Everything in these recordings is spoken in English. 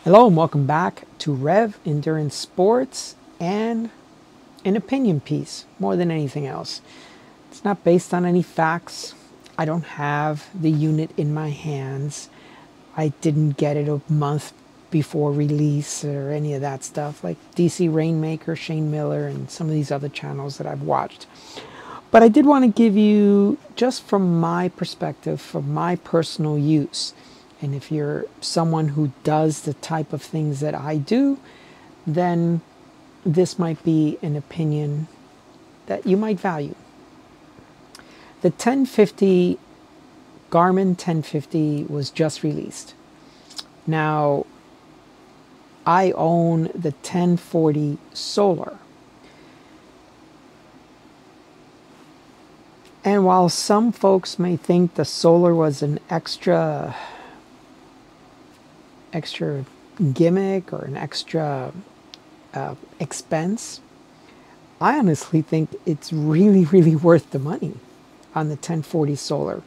Hello and welcome back to Rev Endurance Sports and an opinion piece more than anything else. It's not based on any facts. I don't have the unit in my hands. I didn't get it a month before release or any of that stuff like DC Rainmaker, Shane Miller, and some of these other channels that I've watched. But I did want to give you, just from my perspective, from my personal use. And if you're someone who does the type of things that I do, then this might be an opinion that you might value. The 1050, Garmin 1050 was just released. Now, I own the 1040 Solar. And while some folks may think the Solar was an extra gimmick or an extra expense, I honestly think it's really worth the money on the 1040 Solar.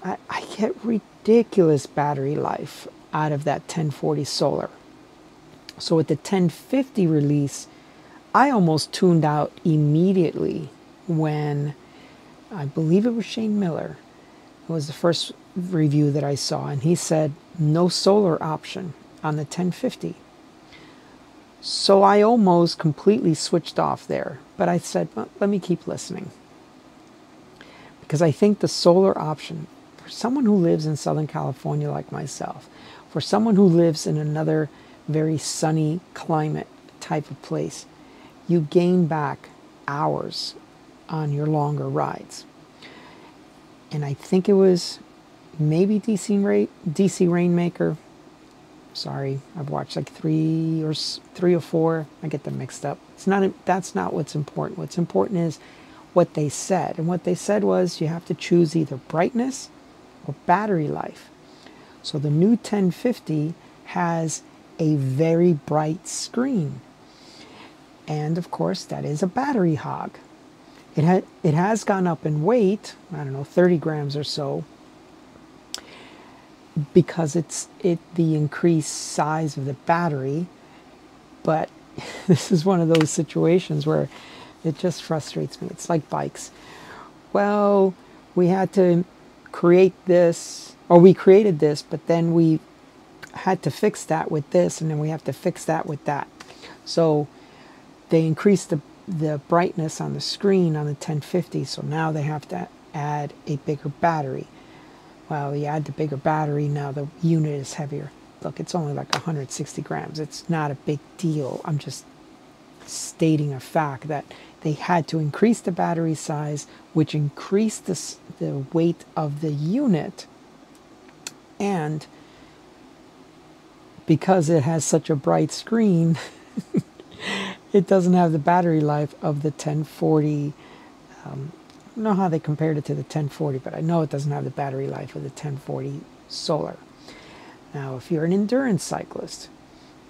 I get ridiculous battery life out of that 1040 Solar. So with the 1050 release, I almost tuned out immediately when, I believe it was Shane Miller, it was the first review that I saw, and he said no solar option on the 1050. So I almost completely switched off there, but I said, well, let me keep listening, because I think the solar option, for someone who lives in Southern California like myself, for someone who lives in another very sunny climate type of place, you gain back hours on your longer rides. And I think it was maybe DC Rainmaker. Sorry, I've watched like three or four. I get them mixed up. That's not what's important. What's important is what they said. And what they said was you have to choose either brightness or battery life. So the new 1050 has a very bright screen. And of course, that is a battery hog. It has gone up in weight, I don't know, 30 grams or so, because it's the increased size of the battery. But this is one of those situations where it just frustrates me. It's like bikes. Well, we had to create this, or we created this, but then we had to fix that with this, and then we have to fix that with that. So they increased the brightness on the screen on the 1050, so now they have to add a bigger battery. Well, you add the bigger battery, now the unit is heavier. Look, it's only like 160 grams. It's not a big deal. I'm just stating a fact that they had to increase the battery size, which increased the weight of the unit. And because it has such a bright screen, it doesn't have the battery life of the 1040. I don't know how they compared it to the 1040, but I know it doesn't have the battery life of the 1040 Solar. Now, if you're an endurance cyclist,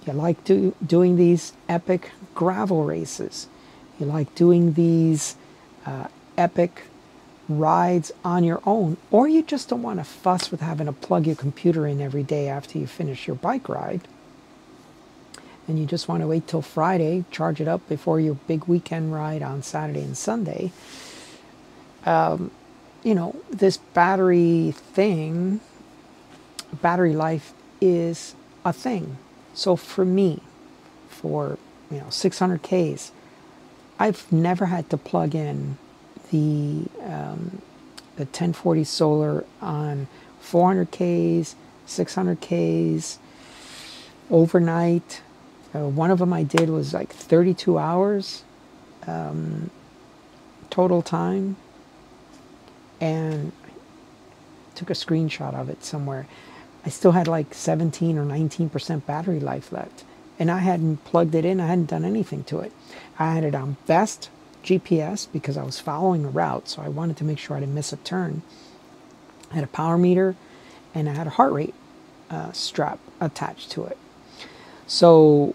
you like doing these epic gravel races, you like doing these epic rides on your own, or you just don't want to fuss with having to plug your computer in every day after you finish your bike ride, and you just want to wait till Friday, charge it up before your big weekend ride on Saturday and Sunday, you know, this battery life is a thing. So for me, for 600 Ks, I've never had to plug in the 1040 Solar on 400 Ks, 600 Ks, overnight. One of them I did was like 32 hours total time, and I took a screenshot of it somewhere. I still had like 17 or 19% battery life left, and I hadn't plugged it in. I hadn't done anything to it. I had it on best GPS because I was following a route, so I wanted to make sure I didn't miss a turn. I had a power meter, and I had a heart rate strap attached to it. So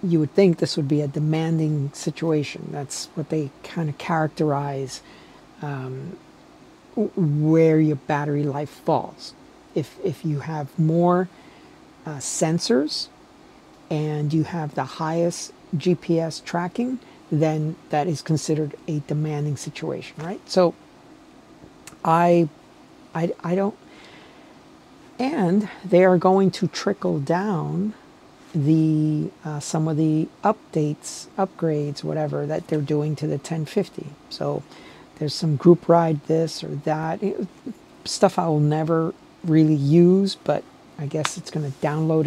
you would think this would be a demanding situation. That's what they kind of characterize where your battery life falls. If you have more sensors and you have the highest GPS tracking, then that is considered a demanding situation, right? So I don't, and they are going to trickle down the some of the upgrades, whatever that they're doing to the 1050. So there's some group ride this or that stuff I will never really use, but I guess it's going to download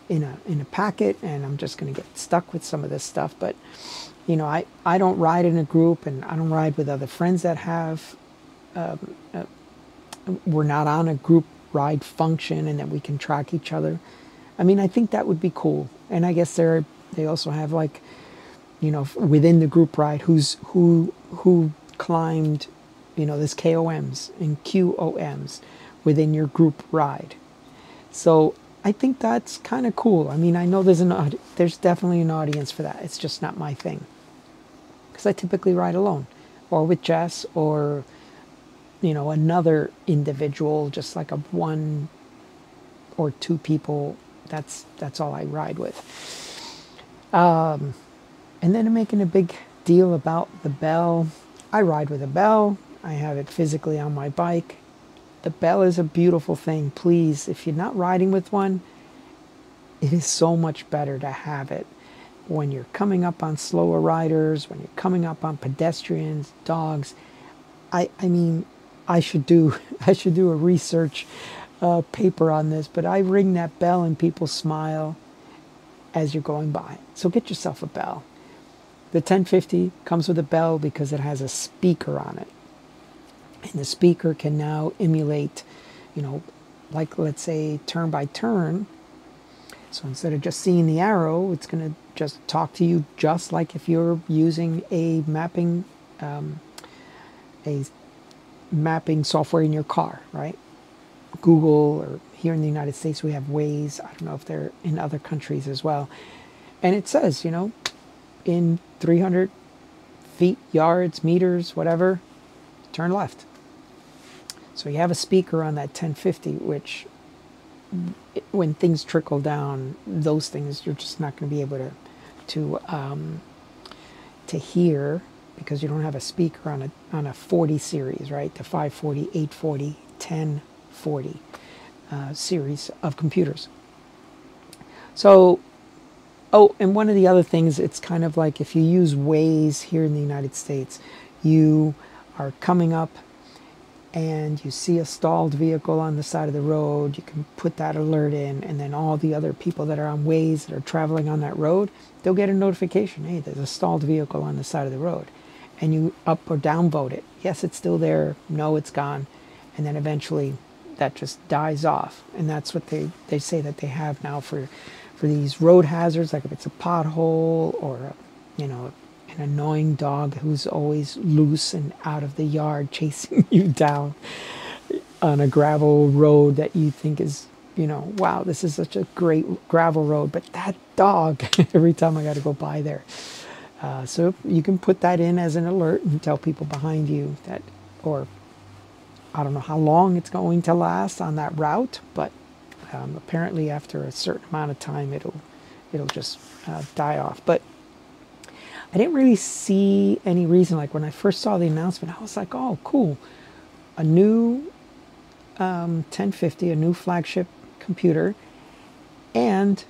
in a packet, and I'm just going to get stuck with some of this stuff. But you know, I don't ride in a group, and I don't ride with other friends that have. We're not on a group ride function, and that we can track each other. I mean, I think that would be cool. And I guess they also have, like, you know, within the group ride, who climbed, you know, this KOMs and QOMs within your group ride. So I think that's kind of cool. I mean, I know there's definitely an audience for that. It's just not my thing, because I typically ride alone, or with Jess, or you know, another individual, just like a one or two people. That's all I ride with. And then I'm making a big deal about the bell. I ride with a bell. I have it physically on my bike. The bell is a beautiful thing. Please, if you're not riding with one, it is so much better to have it when you're coming up on slower riders, when you're coming up on pedestrians, dogs. I mean, I should do a research paper on this, but I ring that bell and people smile as you're going by. So get yourself a bell. The 1050 comes with a bell because it has a speaker on it. And the speaker can now emulate, you know, like, let's say, turn by turn. So instead of just seeing the arrow, it's going to just talk to you just like if you're using a mapping software in your car, right? Google, or here in the United States we have Waze. I don't know if they're in other countries as well. And it says, you know, in 300 feet, yards, meters, whatever, turn left. So you have a speaker on that 1050, which when things trickle down, those things you're just not going to be able to hear, because you don't have a speaker on a 40 series, right? The 540, 840, 1040 series of computers. So, oh, and one of the other things, it's kind of like if you use Waze here in the United States, you are coming up and you see a stalled vehicle on the side of the road, you can put that alert in, and then all the other people that are on Waze that are traveling on that road, they'll get a notification, hey, there's a stalled vehicle on the side of the road. And you up or down vote it. Yes, it's still there. No, it's gone. And then eventually that just dies off. And that's what they say that they have now for these road hazards, like if it's a pothole or, you know, an annoying dog who's always loose and out of the yard chasing you down on a gravel road that you think is, you know, wow, this is such a great gravel road, but that dog, every time I got to go by there. So you can put that in as an alert and tell people behind you that, or I don't know how long it's going to last on that route, but apparently after a certain amount of time, it'll just die off. But I didn't really see any reason. Like when I first saw the announcement, I was like, oh, cool. A new 1050, a new flagship computer. And,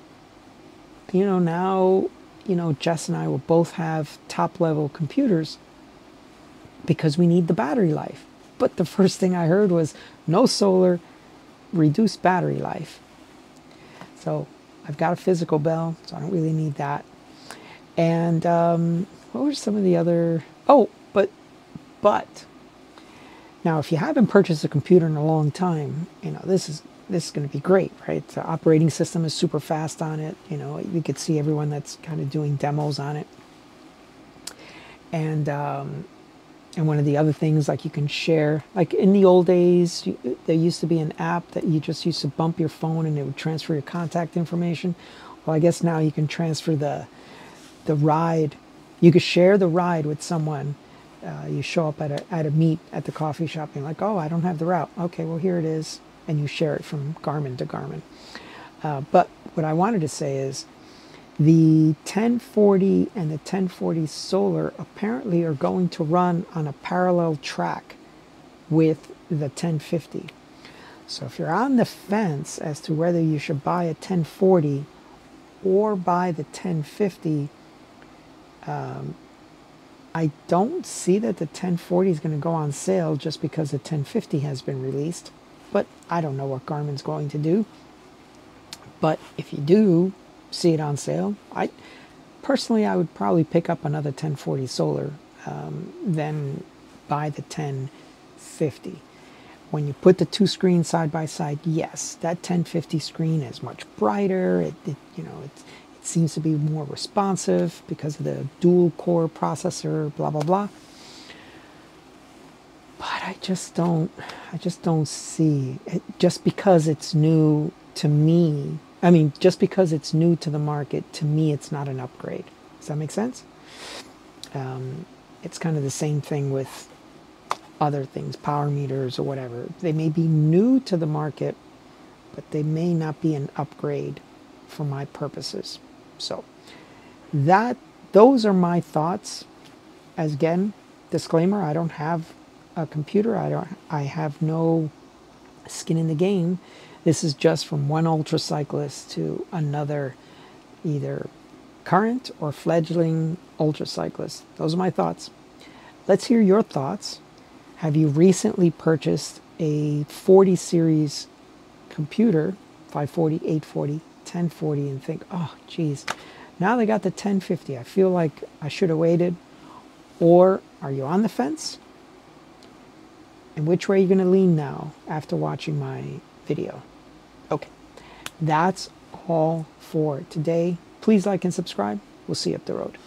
you know, now, you know, Jess and I will both have top level computers because we need the battery life. But the first thing I heard was no solar, reduced battery life. So I've got a physical bell, so I don't really need that. And what were some of the other? Oh, but now if you haven't purchased a computer in a long time, you know, this is going to be great, right? The operating system is super fast on it. You know, you could see everyone that's kind of doing demos on it. And one of the other things, like you can share, like in the old days, there used to be an app that you just used to bump your phone and it would transfer your contact information. Well, I guess now you can transfer the ride. You could share the ride with someone. You show up at a meet at the coffee shop and you're like, oh, I don't have the route. Okay, well, here it is. And you share it from Garmin to Garmin. But what I wanted to say is the 1040 and the 1040 solar apparently are going to run on a parallel track with the 1050. So if you're on the fence as to whether you should buy a 1040 or buy the 1050, I don't see that the 1040 is going to go on sale just because the 1050 has been released. But I don't know what Garmin's going to do. But if you do see it on sale, I would probably pick up another 1040 solar than buy the 1050. When you put the two screens side by side, yes, that 1050 screen is much brighter. It seems to be more responsive because of the dual core processor, blah blah blah. But I just don't see it just because it's new to me. I mean, just because it's new to the market, to me, it's not an upgrade. Does that make sense? It's kind of the same thing with other things, power meters or whatever. They may be new to the market, but they may not be an upgrade for my purposes. So those are my thoughts. As again, disclaimer, I don't have a computer. I have no skin in the game. This is just from one ultra cyclist to another, either current or fledgling ultra cyclist. Those are my thoughts. Let's hear your thoughts. Have you recently purchased a 40 series computer, 540, 840, 1040, and think, oh, geez, now they got the 1050. I feel like I should have waited. Or are you on the fence? And which way are you going to lean now after watching my video? Okay, that's all for today. Please like and subscribe. We'll see you up the road.